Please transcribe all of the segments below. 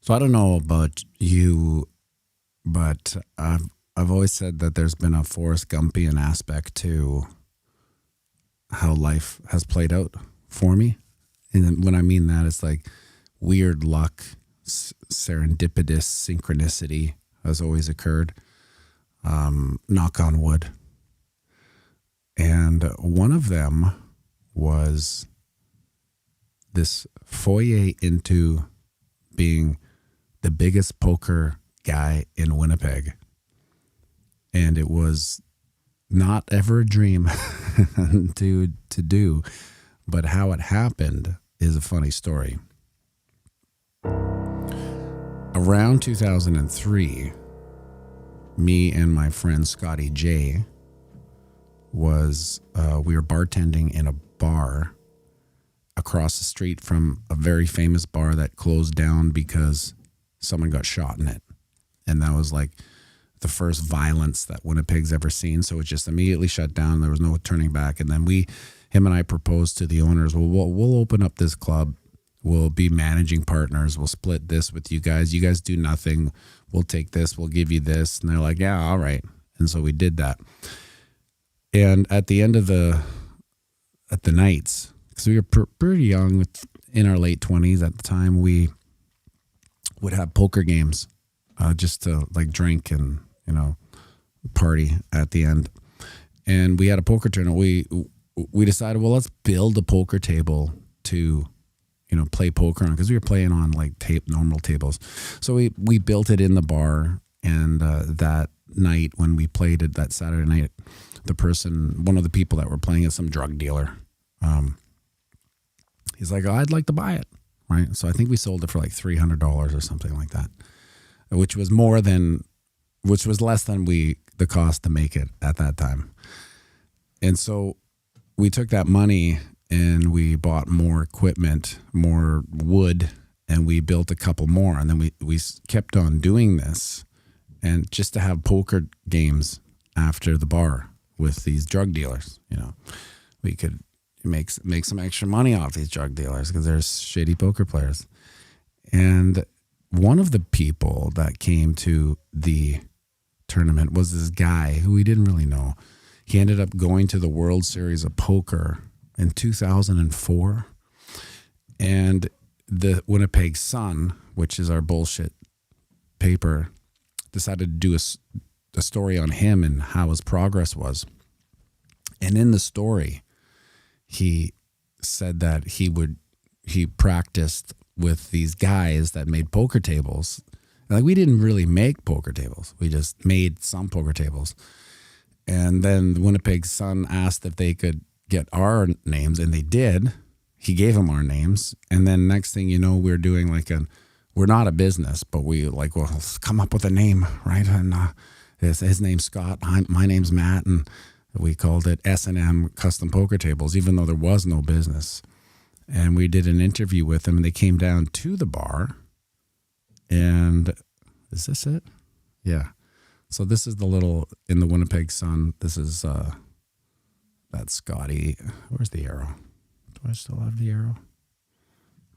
So I don't know about you, but I've always said that there's been a Forrest Gumpian aspect to how life has played out for me. And when I mean that, it's like weird luck, serendipitous synchronicity has always occurred. Knock on wood. And one of them was this foray into being the biggest poker guy in Winnipeg. And it was not ever a dream to do, but how it happened is a funny story. Around 2003, me and my friend Scotty J we were bartending in a bar across the street from a very famous bar that closed down because someone got shot in it. And that was like the first violence that Winnipeg's ever seen. So it just immediately shut down. There was no turning back. And then him and I proposed to the owners, well, we'll open up this club. We'll be managing partners. We'll split this with you guys. You guys do nothing. We'll take this. We'll give you this. And they're like, yeah, all right. And so we did that. And at the end of the nights, because we were pretty young, in our late 20s at the time, we would have poker games just to like drink and, party at the end. And we had a poker tournament. We decided, well, let's build a poker table to, play poker on, because we were playing on like normal tables. So we built it in the bar. And that night when we played it, that Saturday night, one of the people that were playing is some drug dealer. He's like, oh, I'd like to buy it. Right. So I think we sold it for like $300 or something like that, which was less than the cost to make it at that time. And so we took that money and we bought more equipment, more wood, and we built a couple more. And then we kept on doing this, and just to have poker games after the bar with these drug dealers, we could make some extra money off these drug dealers because they're shitty poker players. And one of the people that came to the tournament was this guy who we didn't really know. He ended up going to the World Series of Poker in 2004. And the Winnipeg Sun, which is our bullshit paper, decided to do a story on him and how his progress was. And in the story, he said that he practiced with these guys that made poker tables. Like, we didn't really make poker tables. We just made some poker tables. And then the Winnipeg Sun asked if they could get our names, and they did. He gave them our names. And then next thing you know, we're doing we're not a business, but we let's come up with a name, right? And his name's Scott. My name's Matt. And we called it S&M Custom Poker Tables, even though there was no business. And we did an interview with them, and they came down to the bar. And is this it? Yeah. So this is the little, in the Winnipeg Sun, this is that Scotty. Where's the arrow? Do I still have the arrow?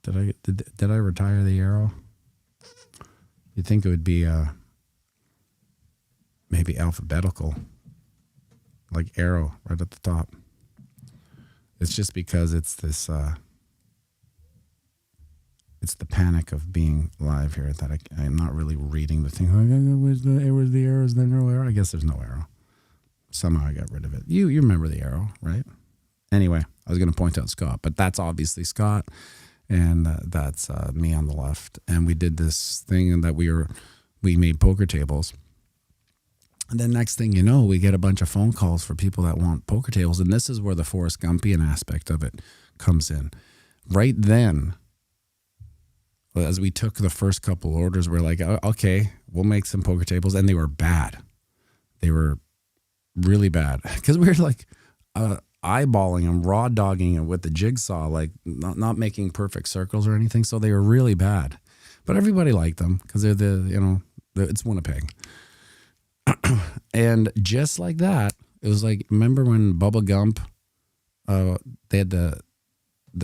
Did I retire the arrow? You'd think it would be maybe alphabetical, like arrow right at the top. It's just because it's this it's the panic of being live here that I'm not really reading the thing. Where's the arrow? Is there no arrow? I guess there's no arrow. Somehow I got rid of it. You remember the arrow, right? Anyway, I was going to point out Scott, but that's obviously Scott, and that's me on the left. And we did this thing that we made poker tables. And then next thing you know, we get a bunch of phone calls for people that want poker tables. And this is where the Forrest Gumpian aspect of it comes in. Right then, as we took the first couple orders, we're like, okay, we'll make some poker tables. And they were bad. They were really bad. Because we were like eyeballing them, raw dogging it with the jigsaw, like not making perfect circles or anything. So they were really bad. But everybody liked them because they're it's Winnipeg. And just like that, it was like, remember when Bubba Gump, they had the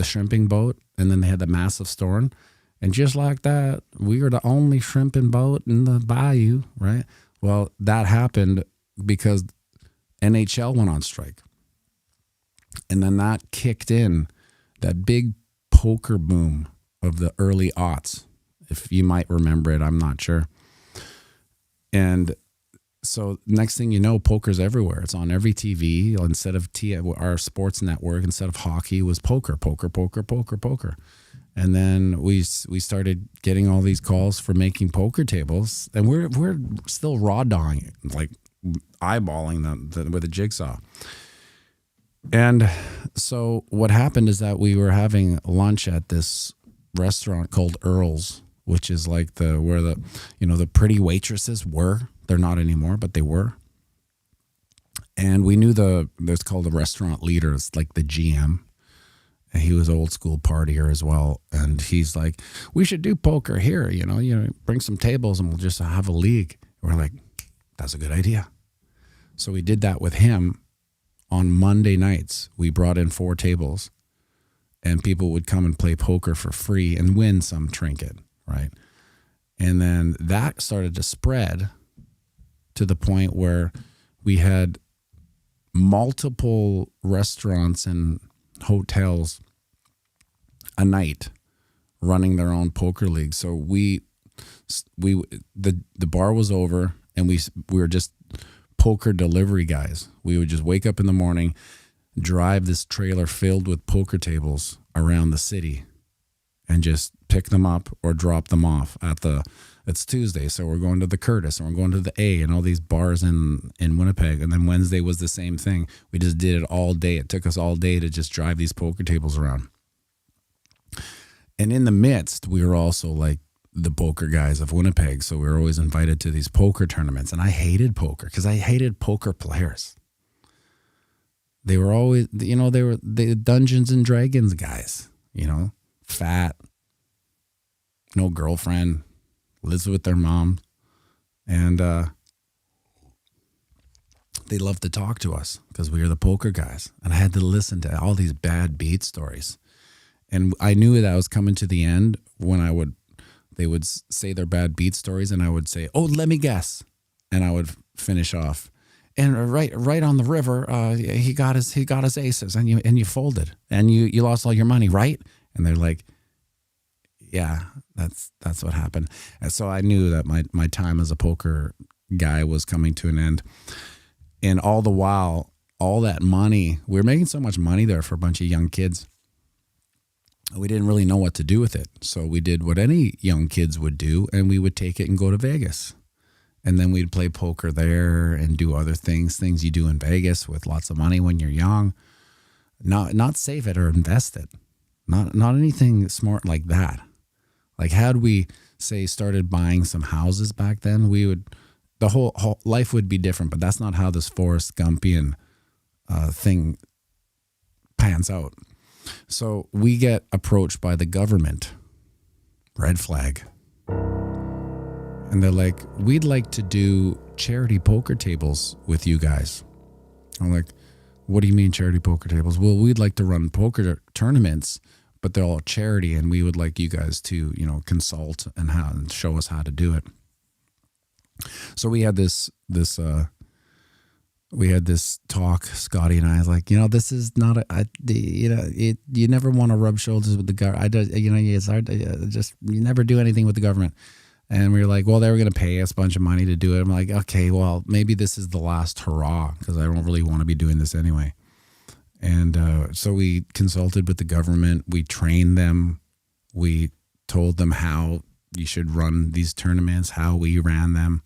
shrimping boat, and then they had the massive storm, And just like that, we were the only shrimping boat in the bayou, right? Well, that happened because NHL went on strike. And then that kicked in that big poker boom of the early aughts. If you might remember it, I'm not sure. And so next thing you know, poker's everywhere. It's on every TV. Instead of our sports network, instead of hockey, was poker. And then we started getting all these calls for making poker tables, and we're still raw dawing it, like eyeballing them with a jigsaw. And so what happened is that we were having lunch at this restaurant called Earl's, which is like where the pretty waitresses were. They're not anymore, but they were. And we knew there's called the restaurant leader. It's like the GM. And he was an old school partier as well. And he's like, we should do poker here. Bring some tables and we'll just have a league. We're like, that's a good idea. So we did that with him. On Monday nights, we brought in 4 tables and people would come and play poker for free and win some trinket, right? And then that started to spread to the point where we had multiple restaurants and hotels a night running their own poker league. So the bar was over and we were just poker delivery guys. We would just wake up in the morning, drive this trailer filled with poker tables around the city and just pick them up or drop them off it's Tuesday, so we're going to the Curtis and we're going to the A and all these bars in Winnipeg. And then Wednesday was the same thing. We just did it all day. It took us all day to just drive these poker tables around. And in the midst, we were also like the poker guys of Winnipeg. So we were always invited to these poker tournaments. And I hated poker because I hated poker players. They were always, they were the Dungeons and Dragons guys, fat, no girlfriend, lives with their mom. And they loved to talk to us because we were the poker guys. And I had to listen to all these bad beat stories. And I knew that I was coming to the end when they would say their bad beat stories and I would say, oh, let me guess. And I would finish off. And right on the river, he got his aces and you folded and you lost all your money, right? And they're like, yeah, that's what happened. And so I knew that my time as a poker guy was coming to an end. And all the while, all that money, we were making so much money there for a bunch of young kids. We didn't really know what to do with it. So we did what any young kids would do, and we would take it and go to Vegas. And then we'd play poker there and do other things you do in Vegas with lots of money when you're young. Not save it or invest it. Not anything smart like that. Like had we, say, started buying some houses back then, the whole life would be different, but that's not how this Forrest Gumpian thing pans out. So we get approached by the government, red flag. And they're like, we'd like to do charity poker tables with you guys. I'm like, what do you mean charity poker tables? Well, we'd like to run poker tournaments, but they're all charity, and we would like you guys to, consult and show us how to do it. So we had this talk, Scotty and I, like, this is not you never want to rub shoulders with the government. It's hard to you never do anything with the government. And we were like, well, they were going to pay us a bunch of money to do it. I'm like, okay, well, maybe this is the last hurrah because I don't really want to be doing this anyway. And so we consulted with the government. We trained them. We told them how you should run these tournaments, how we ran them.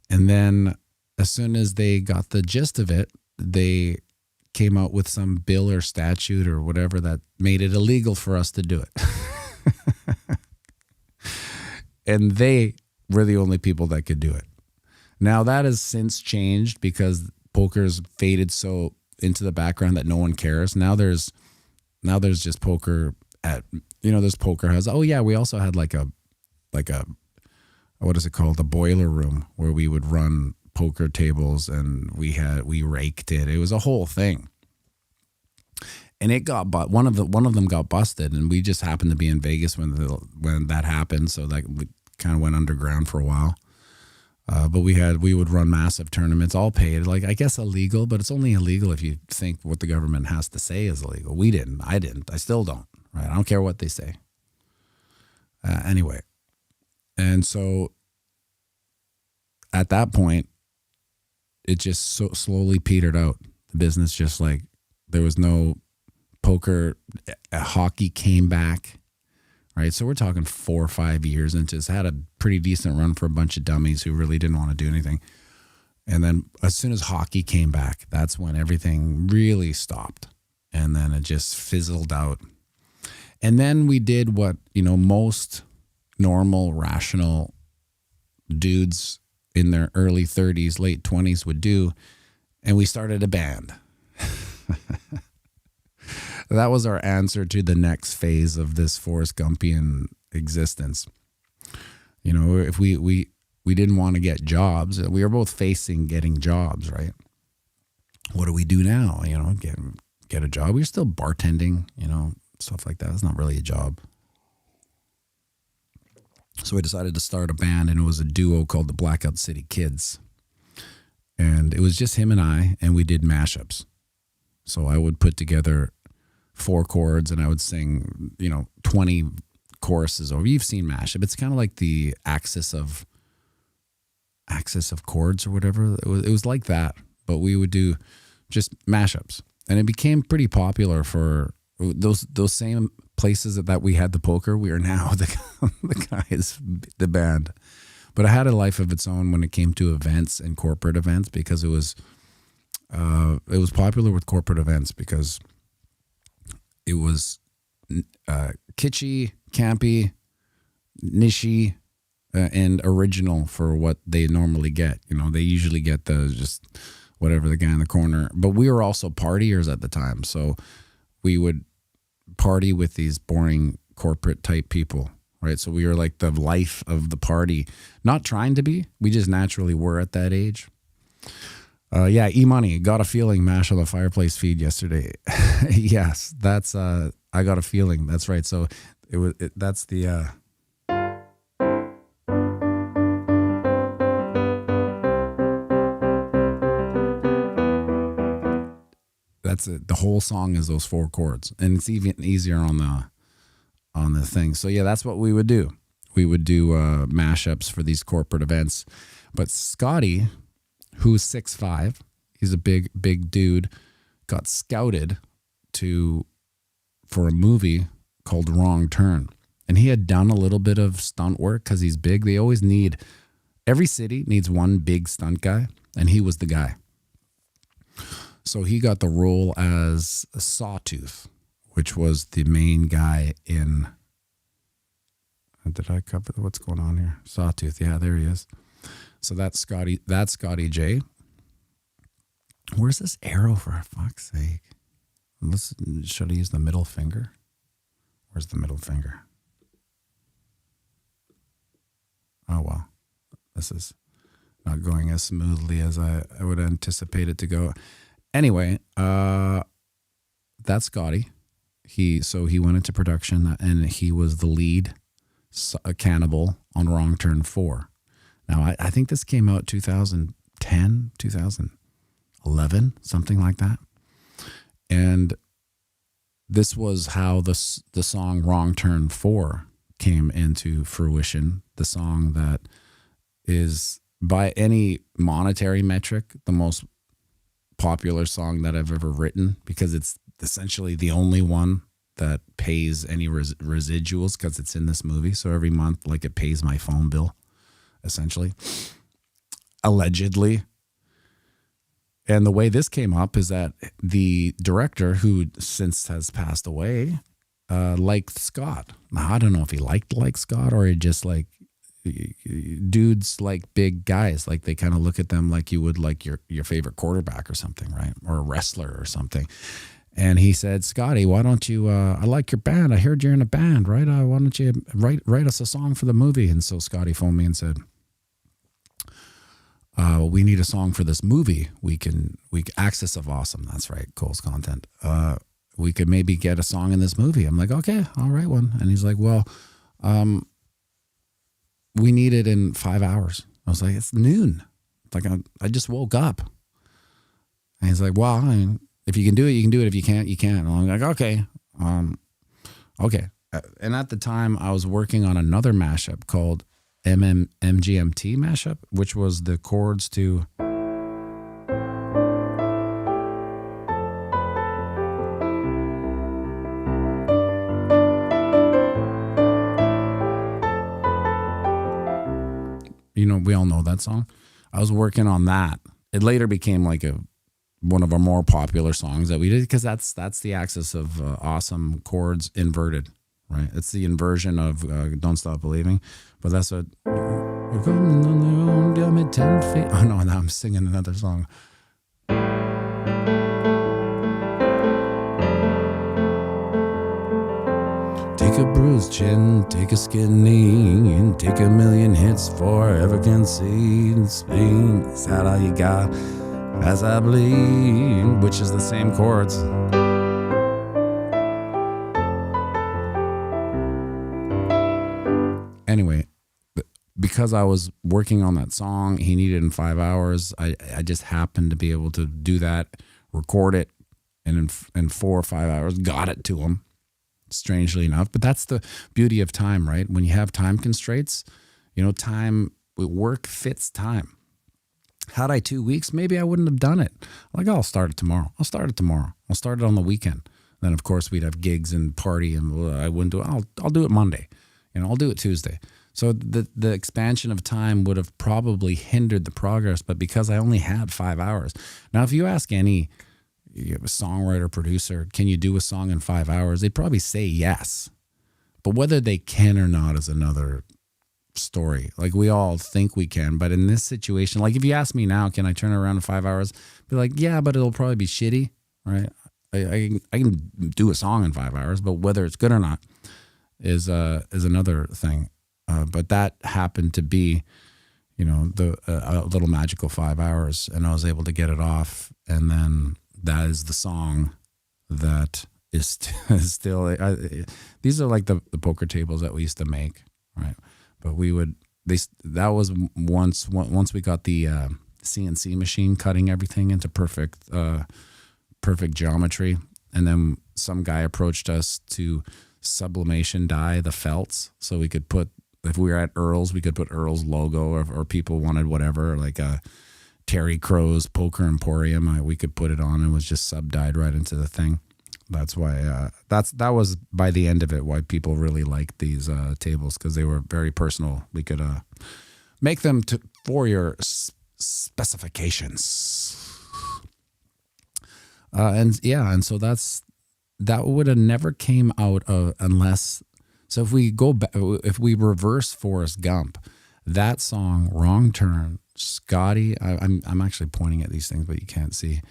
And then as soon as they got the gist of it, they came out with some bill or statute or whatever that made it illegal for us to do it. And they were the only people that could do it. Now that has since changed because poker's faded so into the background that no one cares. Now there's just poker at, there's poker houses. Oh yeah, we also had like a what is it called? The boiler room where we would run poker tables and we raked it. It was a whole thing. and it got but one of them got busted, and we just happened to be in Vegas when that happened, so like we kind of went underground for a while. But we would run massive tournaments, all paid. Like, I guess illegal, but it's only illegal if you think what the government has to say is illegal. We didn't. I didn't. I still don't. Right? I don't care what they say. Anyway, and so at that point, it just so slowly petered out. The business just like there was no poker. Hockey came back. Right, so we're talking 4 or 5 years into this. Had a pretty decent run for a bunch of dummies who really didn't want to do anything. And then as soon as hockey came back, that's when everything really stopped. And then it just fizzled out. And then we did what, most normal, rational dudes in their early 30s, late 20s would do. And we started a band. That was our answer to the next phase of this Forrest Gumpian existence. If we didn't want to get jobs, we were both facing getting jobs, right? What do we do now? Get a job. We were still bartending, stuff like that. It's not really a job. So we decided to start a band, and it was a duo called the Blackout City Kids. And it was just him and I, and we did mashups. So I would put together 4 chords, and I would sing, 20 choruses over. You've seen mashup. It's kind of like the axis of chords or whatever. It was like that, but we would do just mashups, and it became pretty popular for those same places that we had the poker. We are now the guys, the band, but it had a life of its own when it came to events and corporate events, because it was popular with corporate events because it was kitschy, campy, niche, and original for what they normally get. They usually get the just whatever the guy in the corner. But we were also partiers at the time, so we would party with these boring corporate type people, right? So we were like the life of the party, not trying to be. We just naturally were at that age. E-Money, Got a Feeling, mash on the fireplace feed yesterday. Yes, that's I Got a Feeling. That's right. So that's the that's it. The whole song is those 4 chords, and it's even easier on the thing. So yeah, that's what we would do. We would do mashups for these corporate events. But Scotty, who's 6'5", he's a big dude, got scouted for a movie called Wrong Turn. And he had done a little bit of stunt work because he's big. Every city needs one big stunt guy, and he was the guy. So he got the role as a Sawtooth, which was the main guy in... Did I cover what's going on here? Sawtooth, yeah, there he is. So that's Scotty J. Where's this arrow, for fuck's sake? Should I use the middle finger? Where's the middle finger? Oh, well. This is not going as smoothly as I would anticipate it to go. Anyway, that's Scotty. He went into production, and he was the lead cannibal on Wrong Turn 4. Now, I think this came out 2010, 2011, something like that. And this was how the song Wrong Turn 4 came into fruition. The song that is, by any monetary metric, the most popular song that I've ever written, because it's essentially the only one that pays any residuals, because it's in this movie. So every month, like, it pays my phone bill, essentially, allegedly. And the way this came up is that the director, who since has passed away, liked Scott. Now, I don't know if he liked Scott, or he just like dudes like big guys. Like, they kind of look at them like you would like your favorite quarterback or something, right? Or a wrestler or something. And he said, Scotty, why don't you, I like your band. I heard you're in a band, right? Why don't you write us a song for the movie? And so Scotty phoned me and said, we need a song for this movie. We Access of Awesome. That's right. Cole's Content. we could maybe get a song in this movie. I'm like, okay, I'll write one. And he's like, well, we need it in 5 hours. I was like, it's noon. Like, I just woke up. And he's like, well, I mean, if you can do it, you can do it. If you can't, you can't. And I'm like, okay. Okay. And at the time, I was working on another mashup called MGMT mashup, which was the chords to... You know, we all know that song. I was working on that. It later became like one of our more popular songs that we did, because that's the axis of awesome chords inverted, right? It's the inversion of Don't Stop Believing, but that's what... You're coming on their own, got me 10 feet. Oh no, now I'm singing another song. Take a bruised chin, take a skinny, and take a million hits for I ever can see. Spleen, is that all you got? As I bleed, which is the same chords. Anyway, because I was working on that song, he needed it in 5 hours. I just happened to be able to do that, record it, and in 4 or 5 hours, got it to him. Strangely enough, but that's the beauty of time, right? When you have time constraints, you know, work fits time. Had I 2 weeks, maybe I wouldn't have done it. Like, oh, I'll start it tomorrow. I'll start it on the weekend. Then, of course, we'd have gigs and party, and I wouldn't do it. I'll do it Monday. You know, I'll do it Tuesday. So the expansion of time would have probably hindered the progress, but because I only had 5 hours. Now, if you ask any songwriter, producer, can you do a song in 5 hours? They'd probably say yes. But whether they can or not is another story. Like, we all think we can, but in this situation, like if you ask me now, can I turn it around in 5 hours? Be like, yeah, but it'll probably be shitty, right? I can do a song in 5 hours, but whether it's good or not is another thing. But that happened to be, you know, a little magical 5 hours, and I was able to get it off, and then that is the song that is still. These are like the poker tables that we used to make, right? But that was once we got the CNC machine cutting everything into perfect geometry, and then some guy approached us to sublimation dye the felts, so we could put, if we were at Earl's, we could put Earl's logo, or people wanted whatever, like a Terry Crow's Poker Emporium, we could put it on, and it was just sub-dyed right into the thing. That's why that was by the end of it why people really liked these tables, because they were very personal. We could make them for your specifications. And so that would have never came out of unless. So if we go back, if we reverse Forrest Gump, that song "Wrong Turn." Scotty, I'm actually pointing at these things, but you can't see.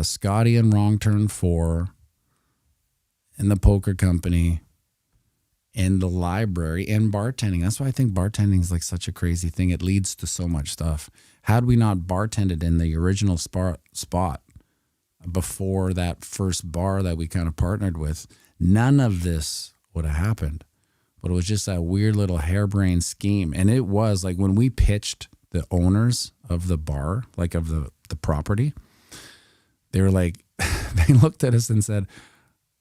Scotty and Wrong Turn 4, in the poker company, in the library, and bartending. That's why I think bartending is like such a crazy thing. It leads to so much stuff. Had we not bartended in the original spot before that first bar that we kind of partnered with, none of this would have happened. But it was just that weird little harebrained scheme. And it was like when we pitched the owners of the bar, like of the property, they were like, they looked at us and said,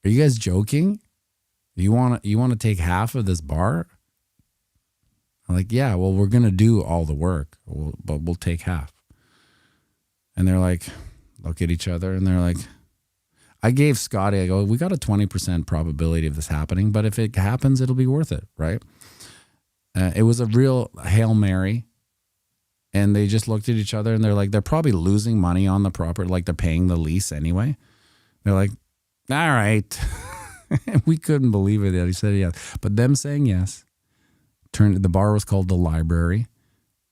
"Are you guys joking? You want to take half of this bar?" I'm like, "Yeah, well, we're going to do all the work, but we'll take half." And they're like, look at each other, and they're like, I gave Scotty, I go, "We got a 20% probability of this happening, but if it happens, it'll be worth it, right?" It was a real Hail Mary. And they just looked at each other, and they're like, they're probably losing money on the property, like they're paying the lease anyway. They're like, all right. We couldn't believe it that he said yes. But them saying yes, the bar was called The Library,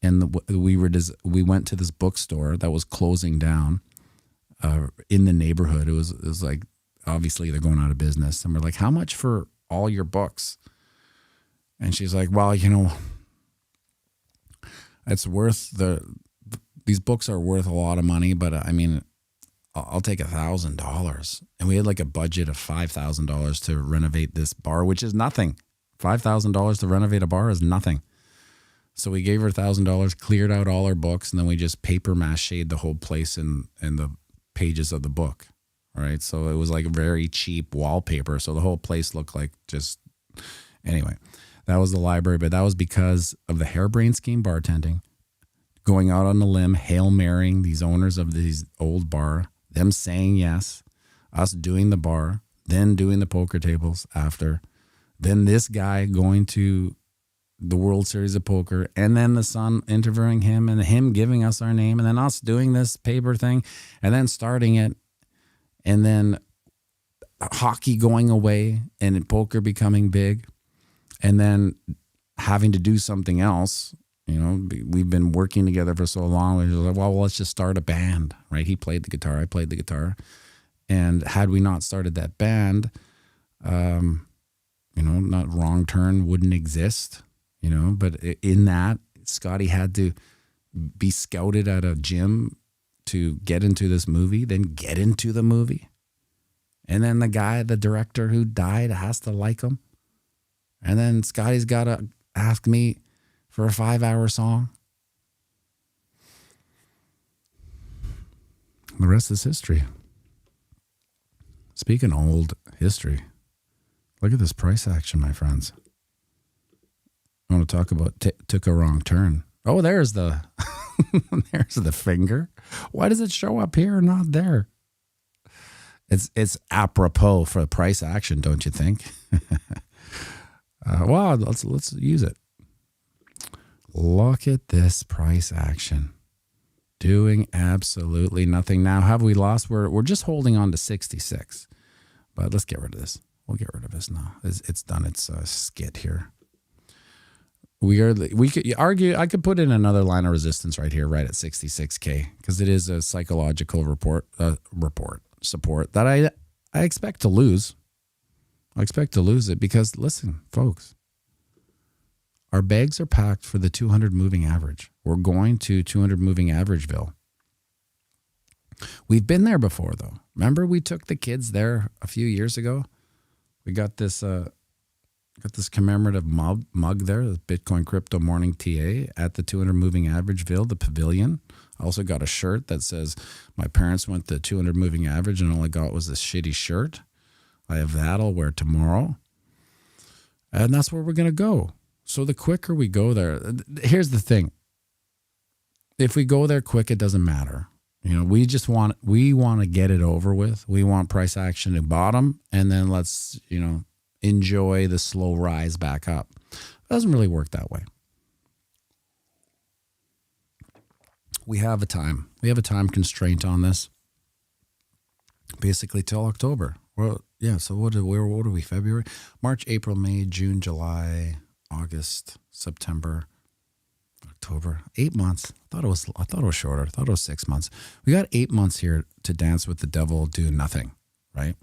and we went to this bookstore that was closing down in the neighborhood. It was like, obviously they're going out of business. And we're like, "How much for all your books?" And she's like, "Well, you know, it's worth these books are worth a lot of money, but I mean, I'll take $1,000. And we had like a budget of $5,000 to renovate this bar, which is nothing. $5,000 to renovate a bar is nothing. So we gave her $1,000, cleared out all our books, and then we just paper mache'd the whole place in the pages of the book. All right. So it was like very cheap wallpaper. So the whole place looked like just, anyway, that was the library. But that was because of the harebrained scheme bartending, going out on the limb, Hail Marrying these owners of these old bar, them saying yes, us doing the bar, then doing the poker tables after, then this guy going to the World Series of Poker, and then the son interviewing him and him giving us our name, and then us doing this paper thing, and then starting it, and then hockey going away and poker becoming big, and then having to do something else. You know, we've been working together for so long. We were like, well, let's just start a band, right? He played the guitar, I played the guitar. And had we not started that band, you know, not Wrong Turn wouldn't exist, you know, but in that, Scotty had to be scouted at a gym to get into this movie, then get into the movie. And then the guy, the director who died, has to like him. And then Scotty's got to ask me for a 5-hour song. The rest is history. Speaking of old history, look at this price action, my friends. I want to talk about took a wrong turn. Oh, there's the there's the finger. Why does it show up here and not there? It's apropos for price action, don't you think? Well, let's use it. Look at this price action. Doing absolutely nothing. Now, have we lost? We're just holding on to 66. But let's get rid of this. We'll get rid of this now. It's done its skit here. We could argue, I could put in another line of resistance right here, right at 66K, because it is a psychological support that I expect to lose. I expect to lose it because, listen, folks, our bags are packed for the 200 moving average. We're going to 200 moving averageville. We've been there before, though. Remember we took the kids there a few years ago? We got this commemorative mug there, the Bitcoin Crypto Morning TA at the 200 moving averageville, the pavilion. I also got a shirt that says my parents went to 200 moving average and all I got was this shitty shirt. I have that I'll wear tomorrow. And that's where we're going to go. So the quicker we go there, here's the thing. If we go there quick, it doesn't matter. You know, we want to get it over with. We want price action to bottom, and then let's, you know, enjoy the slow rise back up. It doesn't really work that way. We have a time constraint on this. Basically till October. Well, yeah, so what are we? February, March, April, May, June, July, August, September, October. 8 months. I thought it was shorter. I thought it was 6 months. We got 8 months here to dance with the devil, do nothing, right?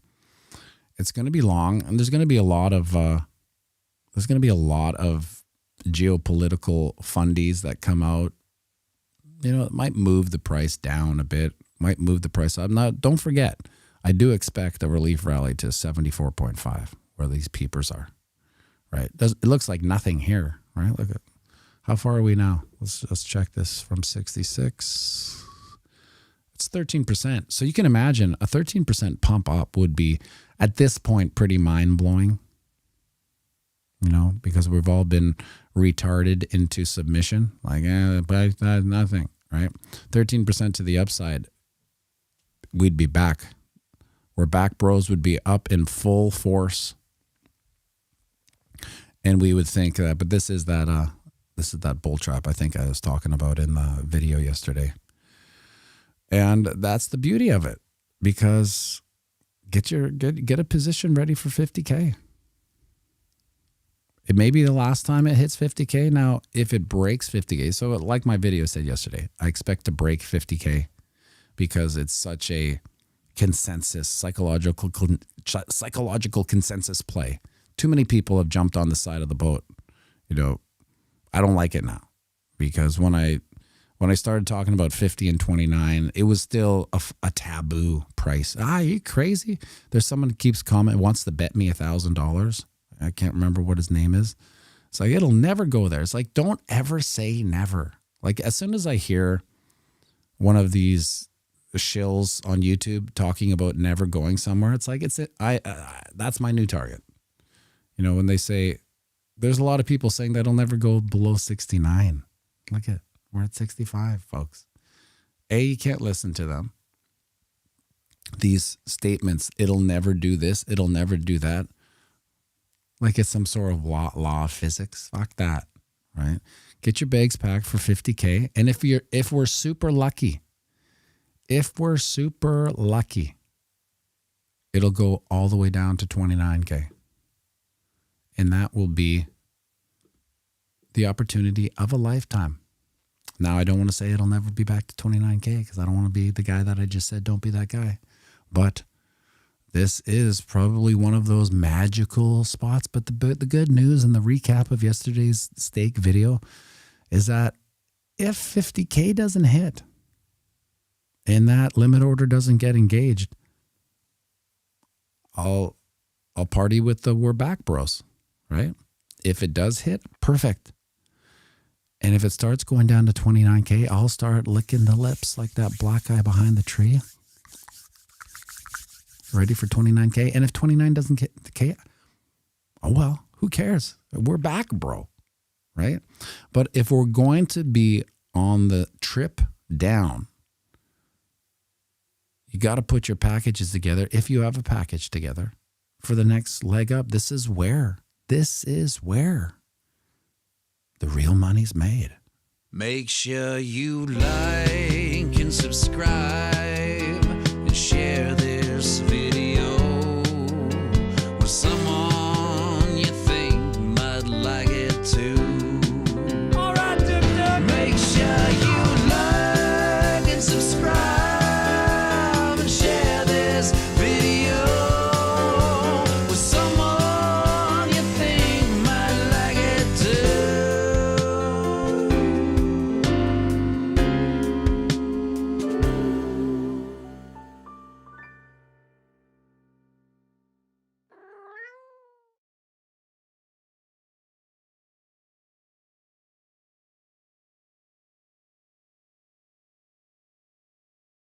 It's going to be long, and there's going to be a lot of geopolitical fundies that come out. You know, it might move the price down a bit, might move the price up. Now, don't forget, I do expect a relief rally to 74.5, where these peepers are, right? It looks like nothing here, right? Look at how far are we now? Let's check this from 66. It's 13%. So you can imagine a 13% pump up would be, at this point, pretty mind-blowing, you know, because we've all been retarded into submission. Like, but nothing, right? 13% to the upside, we'd be back. Where back bros would be up in full force. And we would think that, but this is that bull trap I think I was talking about in the video yesterday. And that's the beauty of it, because get a position ready for 50K. It may be the last time it hits 50K. Now, if it breaks 50K, so like my video said yesterday, I expect to break 50K because it's such a consensus, psychological consensus play. Too many people have jumped on the side of the boat. You know, I don't like it now, because when When I started talking about 50 and 29, it was still a taboo price. Are you crazy? There's someone who keeps commenting, wants to bet me $1,000. I can't remember what his name is. It's like, it'll never go there. It's like, don't ever say never. Like, as soon as I hear one of these shills on YouTube talking about never going somewhere, it's like, that's my new target. You know, when they say, there's a lot of people saying that'll never go below 69. Look at, we're at 65, folks. You can't listen to them. These statements, it'll never do this, it'll never do that. Like it's some sort of law of physics. Fuck that, right? Get your bags packed for 50K. And if we're super lucky, it'll go all the way down to 29K. And that will be the opportunity of a lifetime. Now, I don't want to say it'll never be back to 29K because I don't want to be the guy that I just said, don't be that guy. But this is probably one of those magical spots. But the good news and the recap of yesterday's steak video is that if 50K doesn't hit and that limit order doesn't get engaged, I'll party with the We're Back Bros, right? If it does hit, perfect. And if it starts going down to 29K, I'll start licking the lips like that black guy behind the tree. Ready for 29K. And if 29 doesn't get the K, oh well, who cares? We're back, bro. Right? But if we're going to be on the trip down, you got to put your packages together. If you have a package together for the next leg up, this is where the real money's made. Make sure you like and subscribe and share this